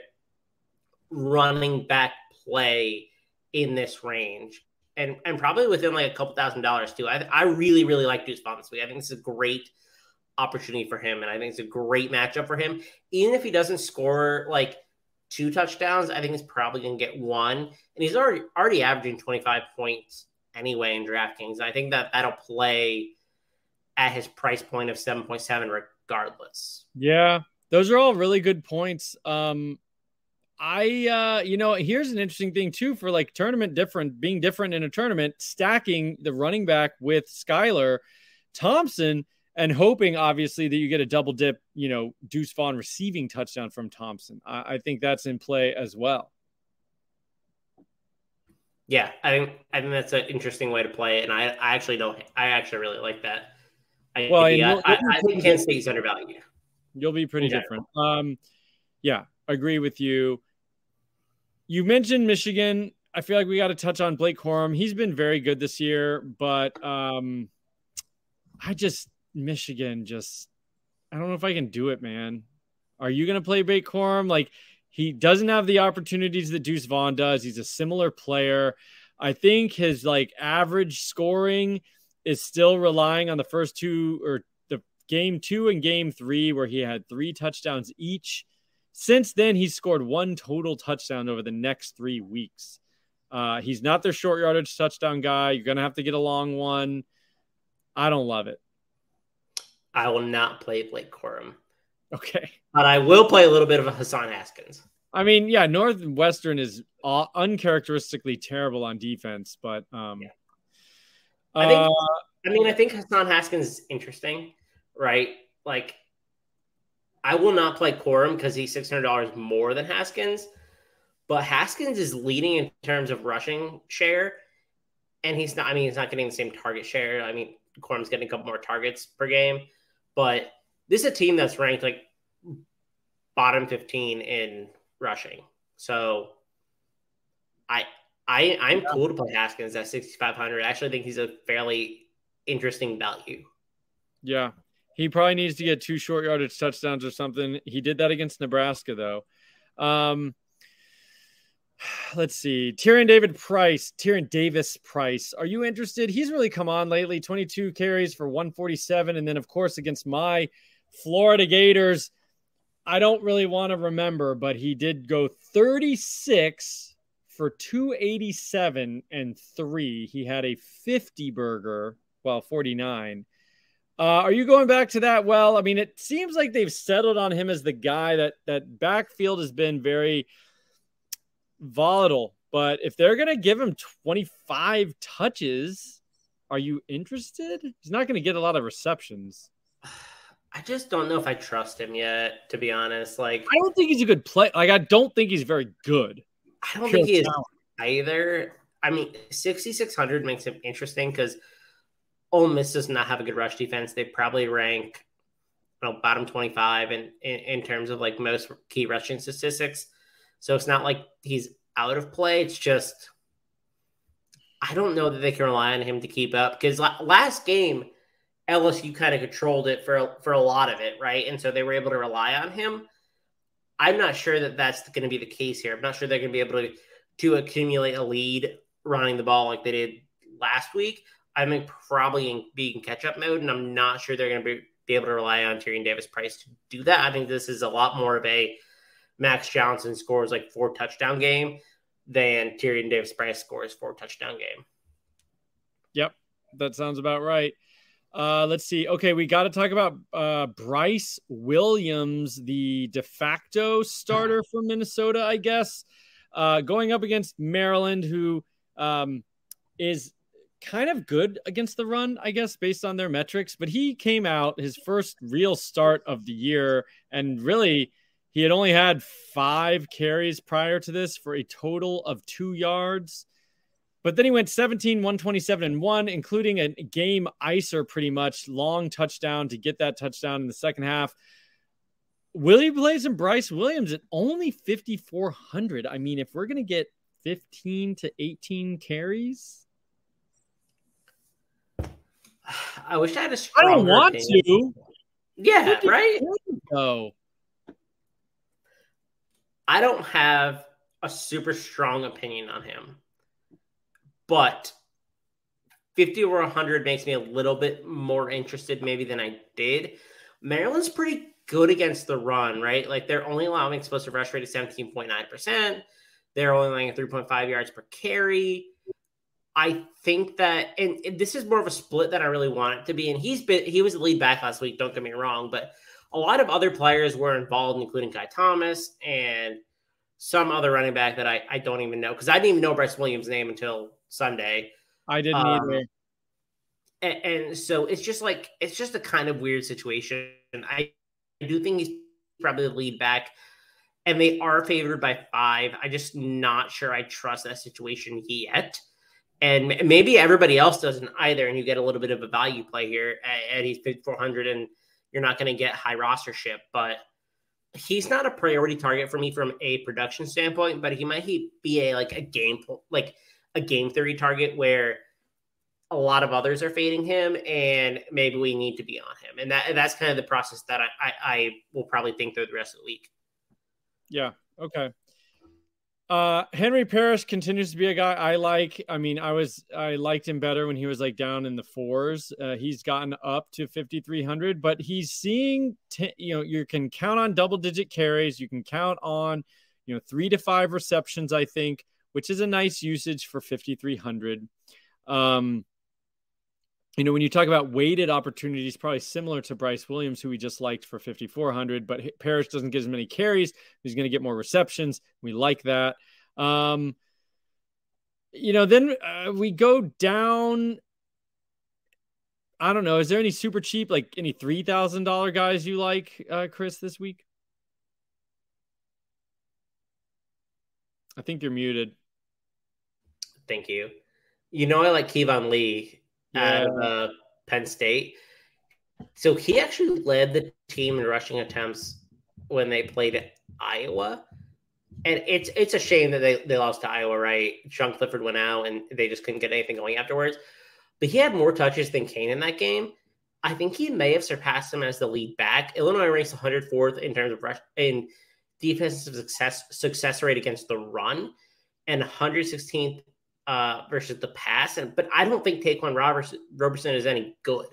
running back play in this range. And probably within like a couple $1,000s too. I really, really like Deuce Vaughn this week. I think this is a great opportunity for him. And I think it's a great matchup for him. Even if he doesn't score like 2 touchdowns, I think he's probably going to get 1. And he's already averaging 25 points anyway in DraftKings. I think that'll play at his price point of 7.7 regardless. Yeah, those are all really good points. Here's an interesting thing too for like being different in a tournament, stacking the running back with Skylar Thompson and hoping obviously that you get a double dip, Deuce Vaughn receiving touchdown from Thompson. I think that's in play as well. Yeah, I think that's an interesting way to play it. And I actually really like that. I think Penn State's undervalued. You'll be pretty different. Yeah, agree with you. You mentioned Michigan. I feel like we got to touch on Blake Quorum. He's been very good this year, but Michigan I don't know if I can do it, man. Are you going to play Blake Quorum? Like, he doesn't have the opportunities that Deuce Vaughn does. He's a similar player. I think his like average scoring is still relying on the first 2 or the game 2 and game 3 where he had 3 touchdowns each. Since then, he's scored 1 total touchdown over the next 3 weeks. He's not their short yardage touchdown guy. You're going to have to get a long one. I don't love it. I will not play Blake Quorum. Okay. But I will play a little bit of a Hassan Haskins. I mean, yeah, Northwestern is uncharacteristically terrible on defense, but I think Hassan Haskins is interesting, right? Like, I will not play Quorum because he's $600 more than Haskins, but Haskins is leading in terms of rushing share, and he's not getting the same target share. I mean, Quorum's getting a couple more targets per game. But this is a team that's ranked like bottom 15 in rushing. So I'm cool to play Haskins at 6,500. I actually think he's a fairly interesting value. Yeah. He probably needs to get 2 short yardage touchdowns or something. He did that against Nebraska, though. Let's see. Tyrion Davis Price. Are you interested? He's really come on lately. 22 carries for 147. And then, of course, against my Florida Gators, I don't really want to remember, but he did go 36 for 287 and 3. He had a 50 burger, 49. Are you going back to that? Well, I mean, it seems like they've settled on him as the guy that backfield has been very volatile. But if they're going to give him 25 touches, are you interested? He's not going to get a lot of receptions. I just don't know if I trust him yet, to be honest. Like, I don't think he's a good play. Like, I don't think he's very good. I don't think he is either. I mean, 6,600 makes him interesting because Ole Miss does not have a good rush defense. They probably rank bottom 25 in terms of like most key rushing statistics. So it's not like he's out of play. It's just I don't know that they can rely on him to keep up because last game LSU kind of controlled it for a lot of it, right? And so they were able to rely on him. I'm not sure that that's going to be the case here. I'm not sure they're going to be able to accumulate a lead running the ball like they did last week. I think probably be in catch-up mode, and I'm not sure they're going to be able to rely on Tyrion Davis Price to do that. I think this is a lot more of a Max Johnson scores like 4 touchdown game than Tyrion Davis Price scores 4 touchdown game. Yep, that sounds about right. Let's see. Okay, we got to talk about Bryce Williams, the de facto starter for Minnesota, I guess, going up against Maryland, who is kind of good against the run, I guess, based on their metrics. But he came out his first real start of the year, and really he had only had 5 carries prior to this for a total of 2 yards. But then he went 17, 127, and 1, including a game icer, pretty much long touchdown to get that touchdown in the second half. Will you play some Bryce Williams at only 5,400? I mean, if we're going to get 15 to 18 carries, I wish I had a stronger I don't want opinion. to. Yeah, right? No. I don't have a super strong opinion on him. But 50 or 100 makes me a little bit more interested maybe than I did. Maryland's pretty good against the run, right? Like they're only allowing explosive rush rate of 17.9%. They're only allowing 3.5 yards per carry. I think that, and this is more of a split than I really want it to be. And he was the lead back last week, don't get me wrong, but a lot of other players were involved, including Guy Thomas and some other running back that I don't even know, because I didn't even know Bryce Williams' name until Sunday. I didn't either. And so it's just a kind of weird situation. I do think he's probably the lead back, and they are favored by 5. I'm just not sure I trust that situation yet. And maybe everybody else doesn't either, and you get a little bit of a value play here at he's 5,400, and you're not going to get high rostership. But he's not a priority target for me from a production standpoint, but he might be a game theory target where a lot of others are fading him, and maybe we need to be on him. And that's kind of the process that I will probably think through the rest of the week. Yeah. Okay. Henry Parish continues to be a guy I like. I mean, I liked him better when he was like down in the 4s. He's gotten up to 5,300, but he's seeing, you can count on double-digit carries. You can count on, 3 to 5 receptions, I think, which is a nice usage for 5,300. When you talk about weighted opportunities, probably similar to Bryce Williams, who we just liked for 5,400, but Parish doesn't get as many carries. He's going to get more receptions. We like that. Then we go down. I don't know. Is there any super cheap, like any $3,000 guys you like, Chris, this week? I think you're muted. Thank you. I like Kevon Lee out of Penn State. So he actually led the team in rushing attempts when they played Iowa. And it's a shame that they lost to Iowa, right? Sean Clifford went out and they just couldn't get anything going afterwards. But he had more touches than Kane in that game. I think he may have surpassed him as the lead back. Illinois ranks 104th in terms of rush in defensive success rate against the run, and 116th versus the pass. But I don't think Taquan Roberson is any good,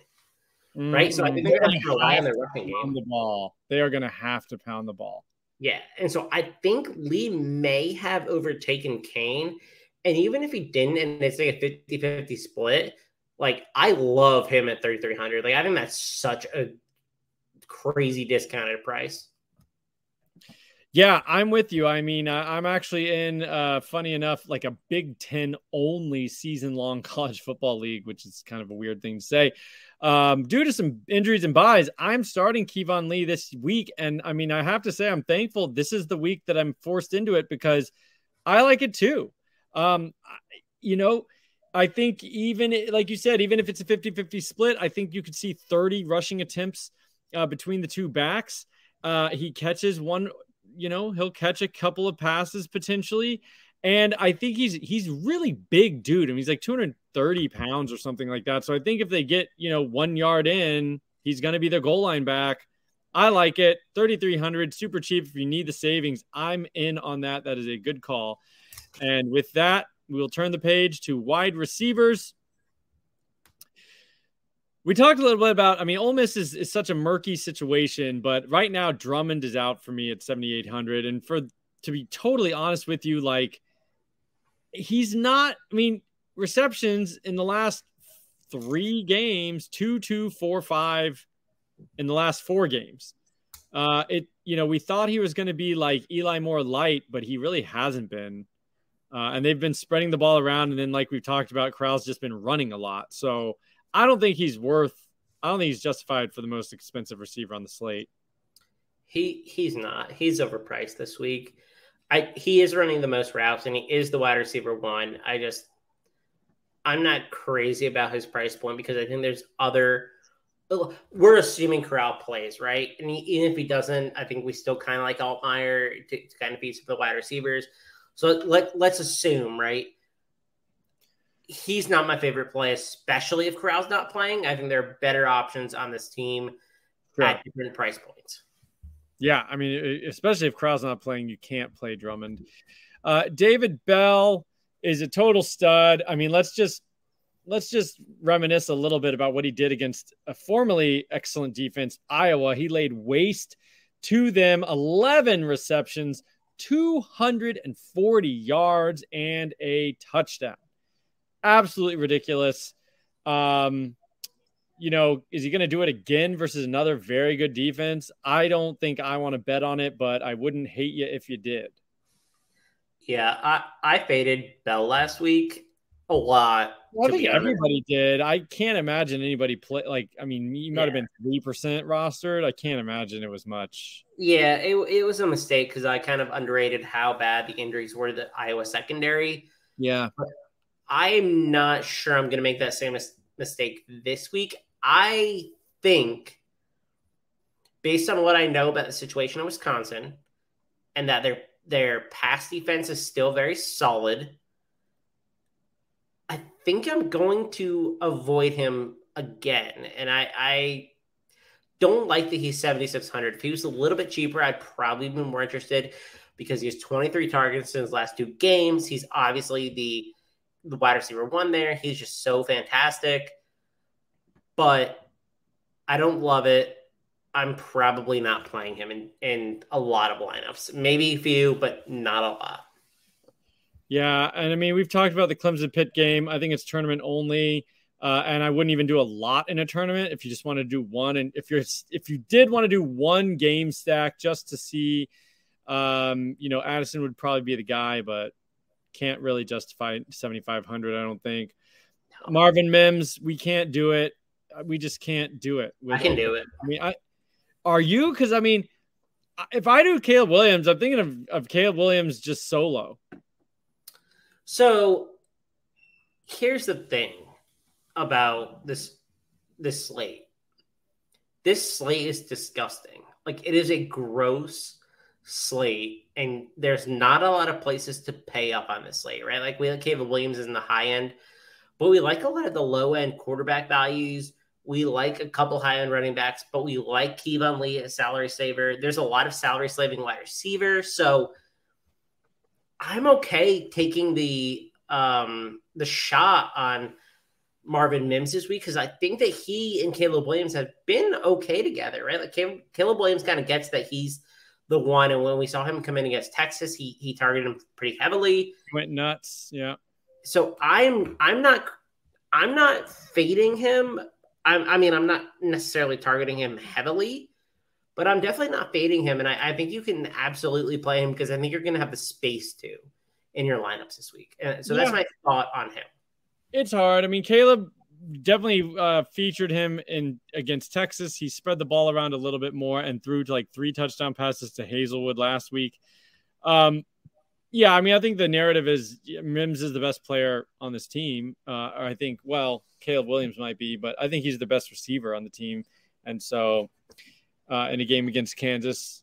right? So I think they're going to rely on their rushing game. The ball. They are going to have to pound the ball. Yeah, and so I think Lee may have overtaken Kane, and even if he didn't, and it's like a 50-50 split, like I love him at 3,300. Like I think that's such a crazy discounted price. Yeah, I'm with you. I mean, I'm actually in, funny enough, like a Big Ten only season-long college football league, which is kind of a weird thing to say. Due to some injuries and buys, I'm starting Kevon Lee this week. And I mean, I have to say, I'm thankful this is the week that I'm forced into it because I like it too. I think even, like you said, even if it's a 50-50 split, I think you could see 30 rushing attempts between the two backs. He catches one, he'll catch a couple of passes potentially. And I think he's really big dude. I mean, he's like 230 pounds or something like that. So I think if they get, 1 yard in, he's going to be their goal line back. I like it. 3,300, super cheap. If you need the savings, I'm in on that. That is a good call. And with that, we'll turn the page to wide receivers. We talked a little bit about, Ole Miss is such a murky situation, but right now Drummond is out for me at 7,800. And to be totally honest with you, like he's not, receptions in the last 3 games, 2, 2, 4, 5 in the last 4 games. We thought he was going to be like Eli Moore light, but he really hasn't been. And they've been spreading the ball around. And then like we've talked about, Corral's just been running a lot. So I don't think he's justified for the most expensive receiver on the slate. He's not. He's overpriced this week. He is running the most routes and he is the wide receiver 1. I'm not crazy about his price point because I think there's we're assuming Corral plays, right? And even if he doesn't, I think we still kind of like Altmaier to kind of beat some of the wide receivers. So let's assume, right? He's not my favorite play, especially if Corral's not playing. I think there are better options on this team at different price points. Yeah, especially if Corral's not playing, you can't play Drummond. David Bell is a total stud. Let's just reminisce a little bit about what he did against a formerly excellent defense, Iowa. He laid waste to them, 11 receptions, 240 yards, and a touchdown. Absolutely ridiculous. Is he going to do it again versus another very good defense? I don't think I want to bet on it, but I wouldn't hate you if you did. Yeah, I faded Bell last week a lot. Well, I think everybody did. I can't imagine anybody play. He might have been 3% rostered. I can't imagine it was much. Yeah, it was a mistake because I kind of underrated how bad the injuries were to the Iowa secondary. Yeah. But I'm not sure I'm going to make that same mistake this week. I think, based on what I know about the situation in Wisconsin, and that their pass defense is still very solid, I think I'm going to avoid him again. And I don't like that he's 7,600. If he was a little bit cheaper, I'd probably be more interested because he has 23 targets in his last 2 games. He's obviously the wide receiver 1 there. He's just so fantastic. But I don't love it. I'm probably not playing him in a lot of lineups. Maybe a few, but not a lot. Yeah, and we've talked about the Clemson Pitt game. I think it's tournament only, and I wouldn't even do a lot in a tournament if you just want to do one. And if you did want to do one game stack just to see, Addison would probably be the guy, but can't really justify 7,500. I don't think. No. Marvin Mims, we can't do it. We just can't do it. I can do it. Are you? Because if I do Caleb Williams, I'm thinking of Caleb Williams just solo. So here's the thing about this this slate. This slate is disgusting. Like, it is a gross slate, and there's not a lot of places to pay up on this slate, right? Like, we like Caleb Williams is in the high end, but we like a lot of the low end quarterback values. We like a couple high end running backs, but we like Kevon Lee as salary saver. There's a lot of salary saving wide receivers, so I'm okay taking the shot on Marvin Mims this week because I think that he and Caleb Williams have been okay together, right? Like Caleb Williams kind of gets that he's the one, and when we saw him come in against Texas, he targeted him pretty heavily. He went nuts, yeah. So I'm not fading him. I'm not necessarily targeting him heavily, but I'm definitely not fading him, and I think you can absolutely play him because I think you're going to have the space to in your lineups this week. So that's my thought on him. It's hard. I mean, Caleb definitely featured him against Texas. He spread the ball around a little bit more and threw to like 3 touchdown passes to Hazelwood last week. Yeah, I mean, I think the narrative is Mims is the best player on this team. Or I think, well, Caleb Williams might be, but I think he's the best receiver on the team. And so in a game against Kansas,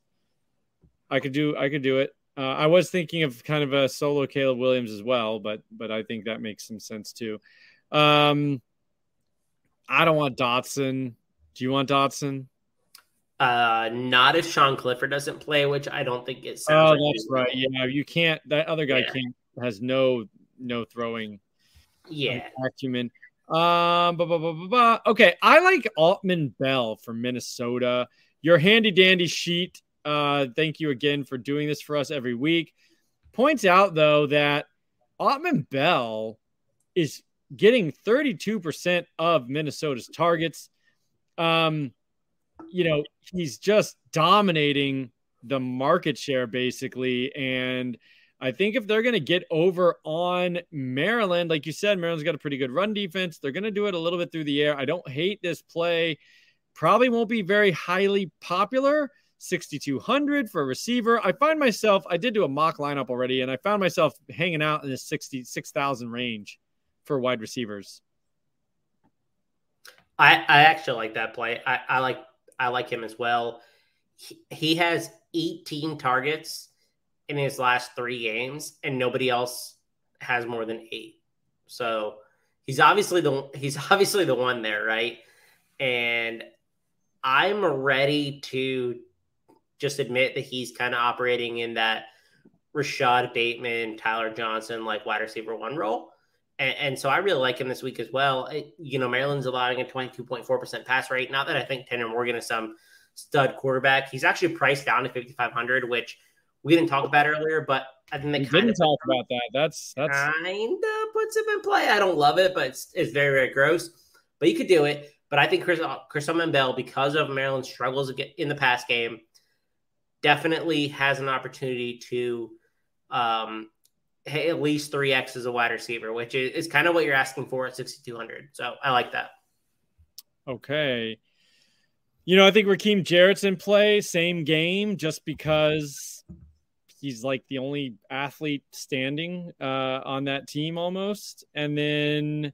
I could do it. I was thinking of kind of a solo Caleb Williams as well, but I think that makes some sense too. I don't want Dotson. Do you want Dotson? Not if Sean Clifford doesn't play, which I don't think it sounds. Oh, that's right. Yeah, you can't. That other guy has no throwing. Yeah. Acumen. Okay, I like Altman Bell from Minnesota. Your handy dandy sheet. Thank you again for doing this for us every week. Points out though that Altman Bell is getting 32% of Minnesota's targets. He's just dominating the market share basically. And I think if they're going to get over on Maryland, like you said, Maryland's got a pretty good run defense. They're going to do it a little bit through the air. I don't hate this play. Probably won't be very highly popular. 6,200 for a receiver. I did do a mock lineup already, and I found myself hanging out in the 66,000 range for wide receivers. I actually like that play. I like him as well. He has 18 targets in his last 3 games, and nobody else has more than 8. So he's obviously the one there, right? And I'm ready to just admit that he's kind of operating in that Rashad Bateman, Tyler Johnson, like wide receiver 1 role. And so I really like him this week as well. Maryland's allowing a 22.4% pass rate. Not that I think Tanner Morgan is some stud quarterback. He's actually priced down to 5,500, which we didn't talk about earlier, but I think they didn't talk about that. That's kind of puts him in play. I don't love it, but it's very, very gross. But you could do it. But I think Chris Bell, because of Maryland's struggles in the pass game, definitely has an opportunity to at least 3x as a wide receiver, which is kind of what you're asking for at 6,200. So I like that. Okay. I think Raheem Jarrett's in play, same game, just because he's like the only athlete standing on that team almost. And then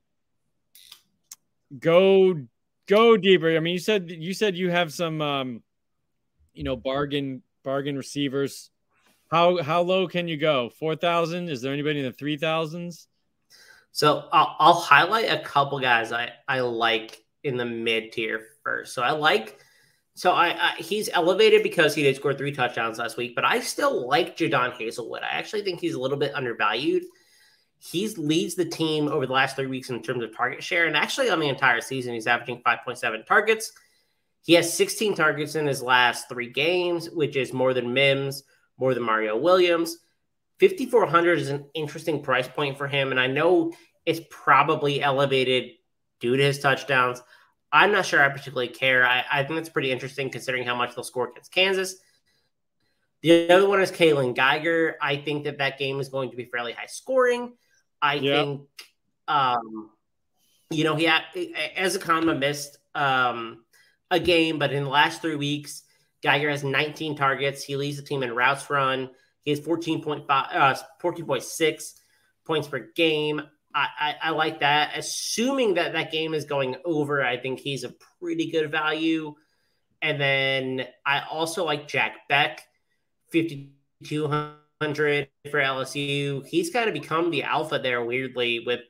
go deeper. I mean, you said you have some, bargain receivers. How low can you go? 4,000? Is there anybody in the 3,000s? So I'll highlight a couple guys I like in the mid tier first. So he's elevated because he did score 3 touchdowns last week, but I still like Jadon Hazelwood. I actually think he's a little bit undervalued. He leads the team over the last 3 weeks in terms of target share, and actually on the entire season, he's averaging 5.7 targets. He has 16 targets in his last 3 games, which is more than Mims, more than Mario Williams. 5,400 is an interesting price point for him, and I know it's probably elevated due to his touchdowns. I'm not sure I particularly care. I think it's pretty interesting considering how much they'll score against Kansas. The other one is Kaelin Geiger. I think that game is going to be fairly high scoring. I think, he as a comma missed a game, but in the last 3 weeks, Geiger has 19 targets. He leads the team in routes run. He has 14.6 points per game. I like that. Assuming that that game is going over, I think he's a pretty good value. And then I also like Jack Beck, 5,200 for LSU. He's kind of become the alpha there weirdly with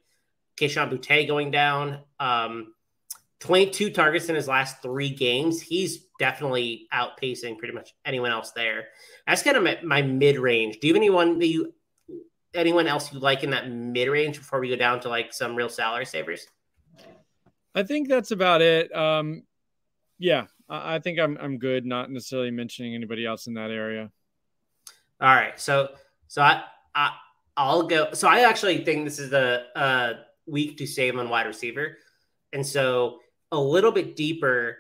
Keishawn Butte going down. 22 targets in his last 3 games. He's definitely outpacing pretty much anyone else there. That's kind of my mid-range. Do you have anyone else you like in that mid-range before we go down to like some real salary savers? I think that's about it. Yeah, I think I'm good. Not necessarily mentioning anybody else in that area. All right, so I'll go. So I actually think this is the week to save on wide receiver, and so a little bit deeper.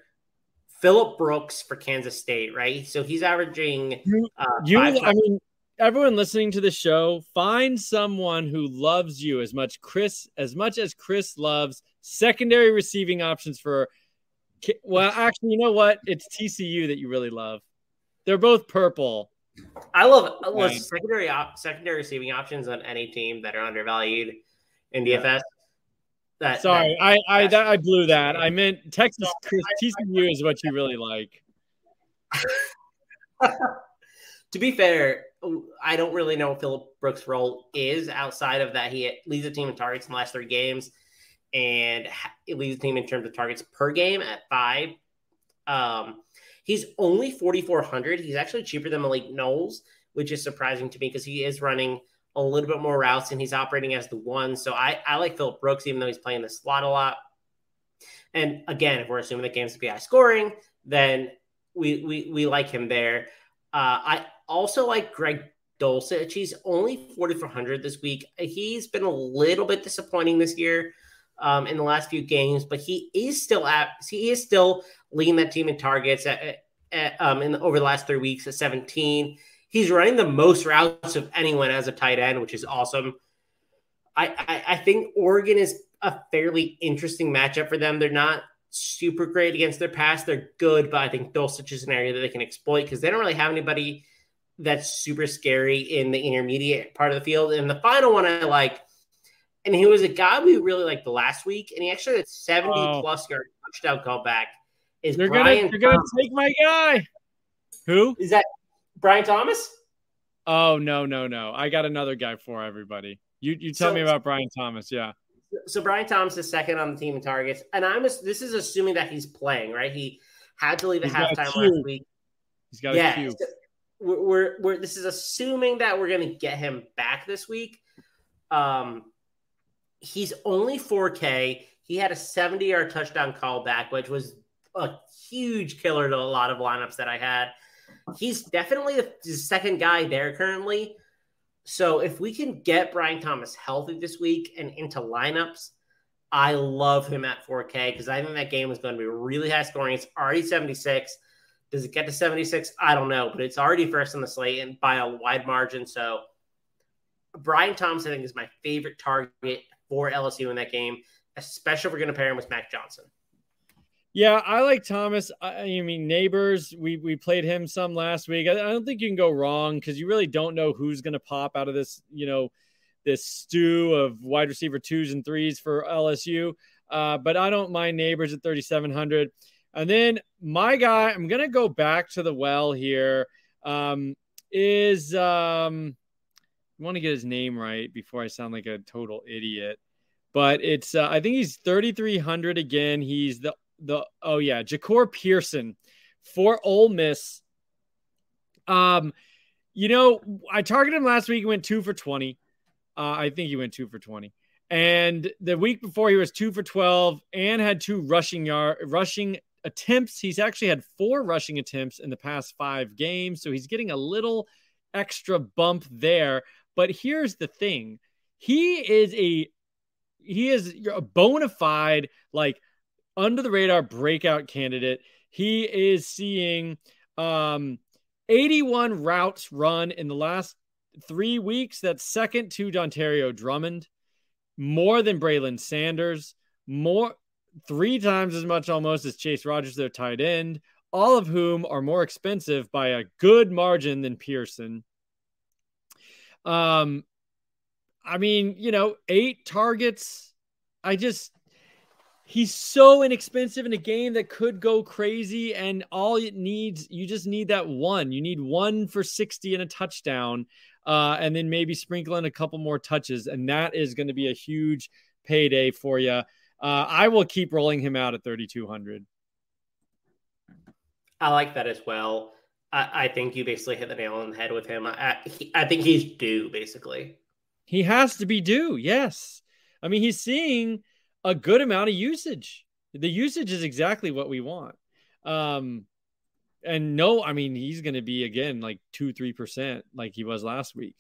Phillip Brooks for Kansas State, right? So he's averaging. I mean, everyone listening to the show, find someone who loves you as much as Chris loves secondary receiving options for. Well, actually, you know what? It's TCU that you really love. They're both purple. I love secondary receiving options on any team that are undervalued in DFS. Sorry, I blew that. I meant Texas TCU is what you really like. To be fair, I don't really know what Phillip Brooks' role is outside of that. He leads the team in targets in the last 3 games, and it leads the team in terms of targets per game at 5. He's only 4,400. He's actually cheaper than Malik Knowles, which is surprising to me because he is running a little bit more routes and he's operating as the 1. So I like Phillip Brooks, even though he's playing the slot a lot. And again, if we're assuming the game's to be high scoring, then we like him there. I also like Greg Dolce. He's only 4,400 this week. He's been a little bit disappointing this year in the last few games, but he is still leading that team in targets over the last 3 weeks at 17. He's running the most routes of anyone as a tight end, which is awesome. I think Oregon is a fairly interesting matchup for them. They're not super great against their pass. They're good, but I think Dulcich is an area that they can exploit because they don't really have anybody that's super scary in the intermediate part of the field. And the final one I like, and he was a guy we really liked the last week, and he actually had 70-plus yard touchdown callback. You're gonna take my guy. Who? Is that Brian Thomas? Oh, no. I got another guy for everybody. You tell me about Brian Thomas, yeah. So Brian Thomas is second on the team in targets, and this is assuming that he's playing, right? He had to leave at halftime last week. He's got a cue. We're this is assuming that we're going to get him back this week. He's only 4K. He had a 70-yard touchdown callback, which was a huge killer to a lot of lineups that I had. He's definitely the second guy there currently. So if we can get Brian Thomas healthy this week and into lineups, I love him at 4K because I think that game is going to be really high scoring. It's already 76. Does it get to 76? I don't know, but it's already first on the slate and by a wide margin. So Brian Thomas, I think, is my favorite target for LSU in that game, especially if we're going to pair him with Mac Johnson. Yeah, I like Thomas. I mean, Neighbors, we played him some last week. I don't think you can go wrong because you really don't know who's going to pop out of this, this stew of wide receiver 2s and 3s for LSU. But I don't mind Neighbors at 3,700. And then my guy, I'm going to go back to the well here, I want to get his name right before I sound like a total idiot. But it's I think he's 3,300 again. He's Ja'Cour Pearson for Ole Miss. I targeted him last week. He went 2 for 20. I think he went 2 for 20. And the week before he was 2 for 12 and had 2 rushing attempts. He's actually had 4 rushing attempts in the past 5 games. So he's getting a little extra bump there. But here's the thing. He is a bona fide, under the radar breakout candidate. He is seeing 81 routes run in the last 3 weeks. That's second to Dontario Drummond, more than Braylon Sanders, 3 times as much almost as Chase Rogers, their tight end, all of whom are more expensive by a good margin than Pearson. I mean, 8 targets. He's so inexpensive in a game that could go crazy, and you just need that one. You need 1 for 60 and a touchdown, and then maybe sprinkle in a couple more touches, and that is going to be a huge payday for you. I will keep rolling him out at 3,200. I like that as well. I think you basically hit the nail on the head with him. I think he's due, basically. He has to be due, yes. I mean, he's seeing a good amount of usage. The usage is exactly what we want. And no, I mean, he's going to be, again, like 2-3% like he was last week.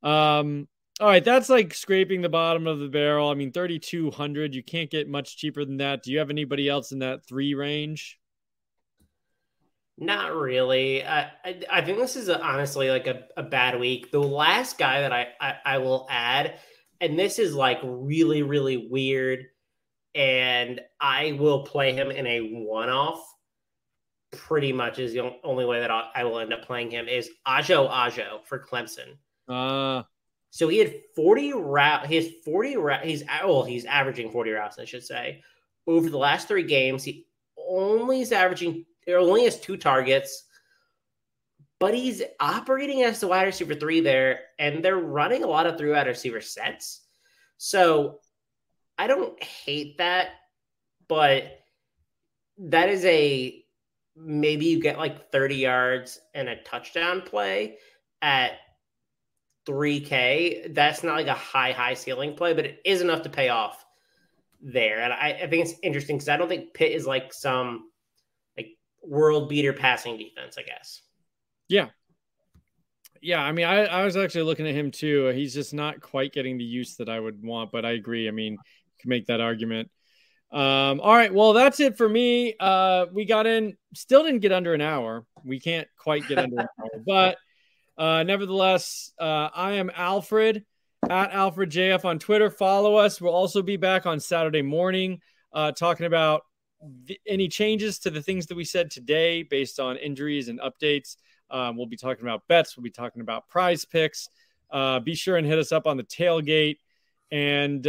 All right, that's like scraping the bottom of the barrel. I mean, 3,200, you can't get much cheaper than that. Do you have anybody else in that 3 range? Not really. I think this is honestly like a bad week. The last guy that I will add, and this is like really, really weird, and I will play him in a one-off pretty much is the only way that I will end up playing him, is Ajo for Clemson. So he had 40 routes. He has 40 routes. He's averaging 40 routes, I should say. Over the last 3 games, he only has 2 targets, but he's operating as the wide receiver 3 there, and they're running a lot of 3 wide receiver sets. So I don't hate that, but that is maybe you get like 30 yards and a touchdown play at $3K. That's not like a high ceiling play, but it is enough to pay off there. And I think it's interesting because I don't think Pitt is like some like world beater passing defense, I guess. Yeah. I mean, I was actually looking at him too. He's just not quite getting the use that I would want, but I agree. I mean, you can make that argument. All right. Well, that's it for me. We still didn't get under an hour. We can't quite get under an hour, but nevertheless, I am Alfred at AlfredJF on Twitter. Follow us. We'll also be back on Saturday morning talking about any changes to the things that we said today based on injuries and updates. We'll be talking about bets. We'll be talking about prize picks. Be sure and hit us up on the tailgate. And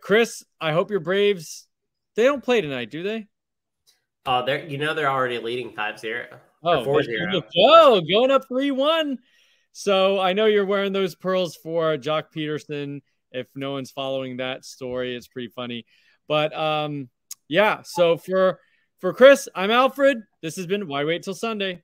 Chris, I hope your Braves, they don't play tonight, do they? They're already leading 5-0. Oh, 4-0. Going up 3-1. So I know you're wearing those pearls for Jock Peterson. If no one's following that story, it's pretty funny. But yeah, so for Chris, I'm Alfred. This has been Why Wait Till Sunday.